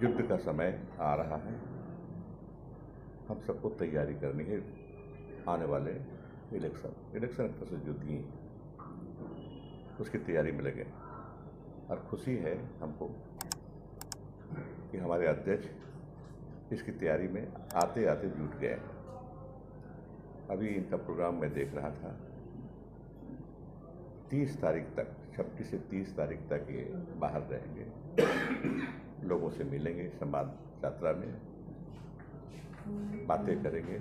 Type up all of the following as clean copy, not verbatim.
युद्ध का समय आ रहा है। हम सबको तैयारी करनी है आने वाले इलेक्शन एक तरह से युद्ध ही है, उसकी तैयारी में लगे। और खुशी है हमको कि हमारे अध्यक्ष इसकी तैयारी में आते आते जुट गए हैं। अभी इनका प्रोग्राम मैं देख रहा था, 30 तारीख तक, 26 से 30 तारीख तक ये बाहर रहेंगे, लोगों से मिलेंगे, संवाद यात्रा में बातें करेंगे,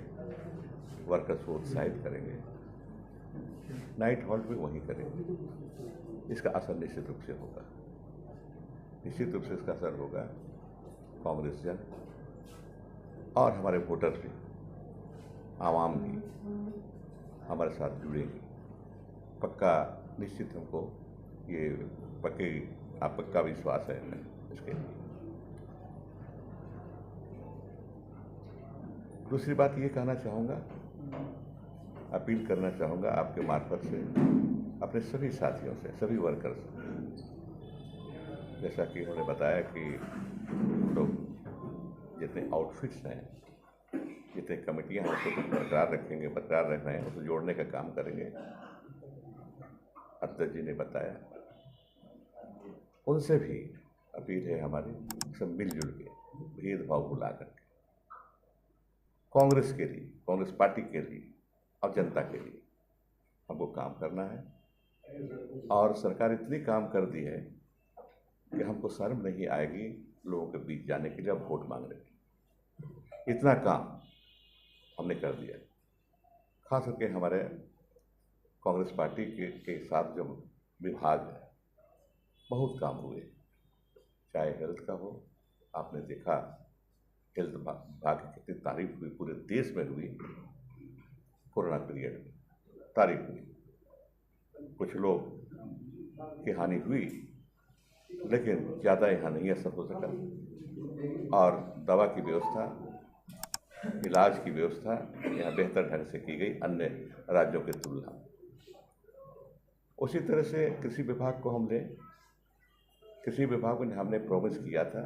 वर्कर्स को उत्साहित करेंगे, नाइट हॉल्ट भी वहीं करेंगे। इसका असर निश्चित रूप से होगा, निश्चित रूप से इसका असर होगा। कांग्रेस जन और हमारे वोटर भी, आवाम भी हमारे साथ जुड़ेंगी। पक्का निश्चित हमको ये पक्का विश्वास है हमें इसके लिए। दूसरी बात ये कहना चाहूँगा, अपील करना चाहूँगा आपके मार्फत से अपने सभी साथियों से, सभी वर्कर्स से, जैसा कि उन्होंने बताया कि लोग जितने आउटफिट्स हैं, जितने कमेटियाँ हैं उसको बरकरार रखेंगे, बरकरार रख रहे हैं, उसको जोड़ने का काम करेंगे। अध्यक्ष जी ने बताया, उनसे भी अपील है हमारी, सब मिलजुल के, भेदभाव भुला करके कांग्रेस के लिए, कांग्रेस पार्टी के लिए और जनता के लिए हमको काम करना है। और सरकार इतनी काम कर दी है कि हमको शर्म नहीं आएगी लोगों के बीच जाने के लिए अब वोट मांगने की। इतना काम हमने कर दिया। खास करके हमारे कांग्रेस पार्टी के साथ जो विभाग है, बहुत काम हुए, चाहे हेल्थ का हो। आपने देखा हेल्थ विभाग की कितनी तारीफ हुई, पूरे देश में हुई। कोरोना पीरियड में तारीफ हुई, कुछ लोग की हानि हुई, लेकिन ज़्यादा यहाँ नहीं असर हो सका। और दवा की व्यवस्था, इलाज की व्यवस्था यहाँ बेहतर ढंग से की गई अन्य राज्यों की तुलना। उसी तरह से कृषि विभाग को कृषि विभाग में हमने प्रॉमिस किया था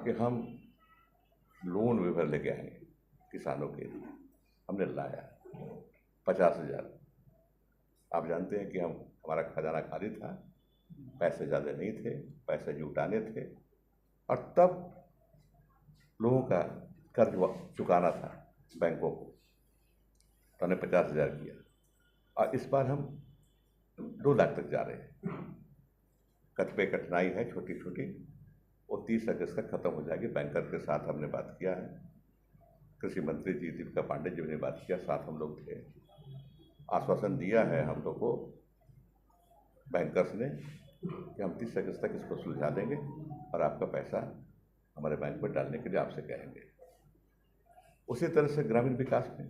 कि हम लोन वेवर लेके आएंगे किसानों के लिए। हमने लाया 50,000। आप जानते हैं कि हमारा खजाना खाली था, पैसे ज़्यादा नहीं थे, पैसे जुटाने थे, और तब लोगों का कर्ज चुकाना था बैंकों को, तो हमने 50,000 किया। और इस बार हम 2 लाख तक जा रहे हैं। कतिपय कठिनाई है छोटी छोटी, वो 30 अगस्त तक खत्म हो जाएगी। बैंकर के साथ हमने बात किया है, कृषि मंत्री जी दीपिका पांडे जी ने बात किया, साथ हम लोग थे। आश्वासन दिया है हम लोग को बैंकर्स ने कि हम 30 अगस्त तक इसको सुलझा देंगे और आपका पैसा हमारे बैंक में डालने के लिए आपसे कहेंगे। उसी तरह से ग्रामीण विकास में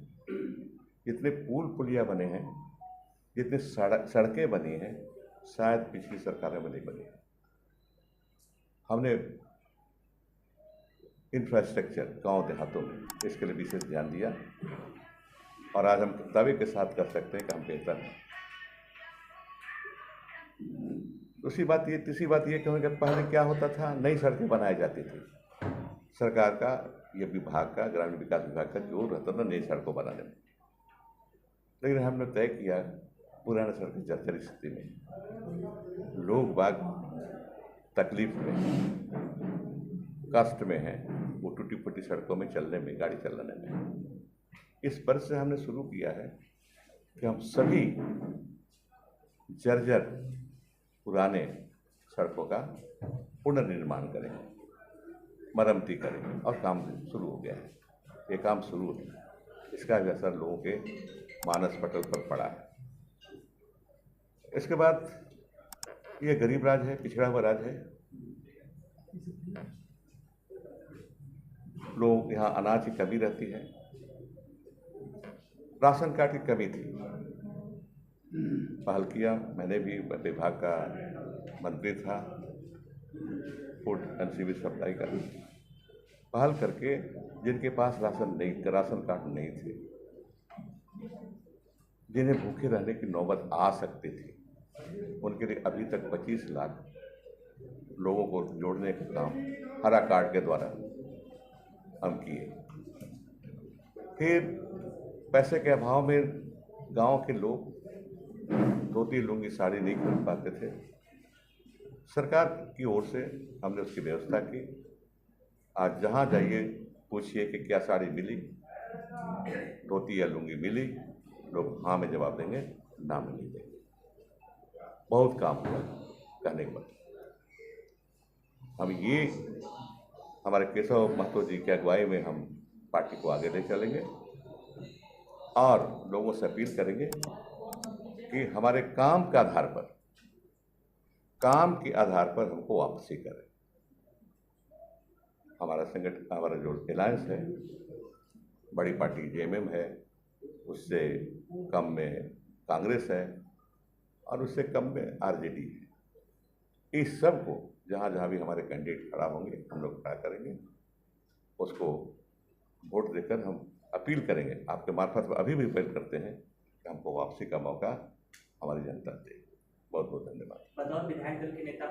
जितने पुल पुलिया बने हैं, जितने सड़कें बनी हैं, शायद पिछली सरकारों में नहीं बनी है। हमने इंफ्रास्ट्रक्चर गांव देहातों में इसके लिए विशेष ध्यान दिया, और आज हम दावे के साथ कर सकते हैं कि हम बेहतर हैं। तीसरी बात ये कहूँगा, पहले क्या होता था, नई सड़कें बनाई जाती थी। सरकार का, ये विभाग का, ग्रामीण विकास विभाग का जोर रहता था नई सड़कों बनाने में, लेकिन हमने तय किया पुराने सड़कें जर्जर स्थिति में, लोग बाग तकलीफ में, कष्ट में हैं, वो टूटी फूटी सड़कों में चलने में, गाड़ी चलाने में। इस वर्ष से हमने शुरू किया है कि हम सभी जर्जर पुराने सड़कों का पुनर्निर्माण करेंगे, मरम्मती करेंगे, और काम शुरू हो गया है। ये काम शुरू है, इसका भी असर लोगों के मानस पटल पर पड़ा है। इसके बाद ये गरीब राज्य है, पिछड़ा हुआ राज्य है। लोग यहाँ अनाज की कमी रहती है, राशन कार्ड की कमी थी। पहल किया, मैंने भी, विभाग का मंत्री था फूड एंड सिविल सप्लाई का, पहल करके जिनके पास राशन कार्ड नहीं थे, जिन्हें भूखे रहने की नौबत आ सकती थी, उनके लिए अभी तक 25 लाख लोगों को जोड़ने का काम हरा कार्ड के द्वारा हम किए। फिर पैसे के अभाव में गांव के लोग धोती लुंगी साड़ी नहीं खरीद पाते थे। सरकार की ओर से हमने उसकी व्यवस्था की। आज जहाँ जाइए पूछिए कि क्या साड़ी मिली, धोती या लुंगी मिली, लोग हाँ में जवाब देंगे, ना में नहीं देंगे। बहुत काम हुआ कहने के बाद। हम ये हमारे केशव महतो जी की अगुवाई में हम पार्टी को आगे ले चलेंगे और लोगों से अपील करेंगे कि हमारे काम के आधार पर, काम के आधार पर हमको वापसी करें। हमारा संगठन, हमारा जो एलायंस है, बड़ी पार्टी जेएमएम है, उससे कम में कांग्रेस है और उससे कम में आरजेडी है। इस सब को जहाँ जहाँ भी हमारे कैंडिडेट खड़ा होंगे हम लोग खड़ा करेंगे, उसको वोट देकर हम अपील करेंगे। आपके मार्फत अभी भी अपील करते हैं कि हमको वापसी का मौका हमारी जनता दे। बहुत बहुत धन्यवाद। बतौर विधायक दल के नेता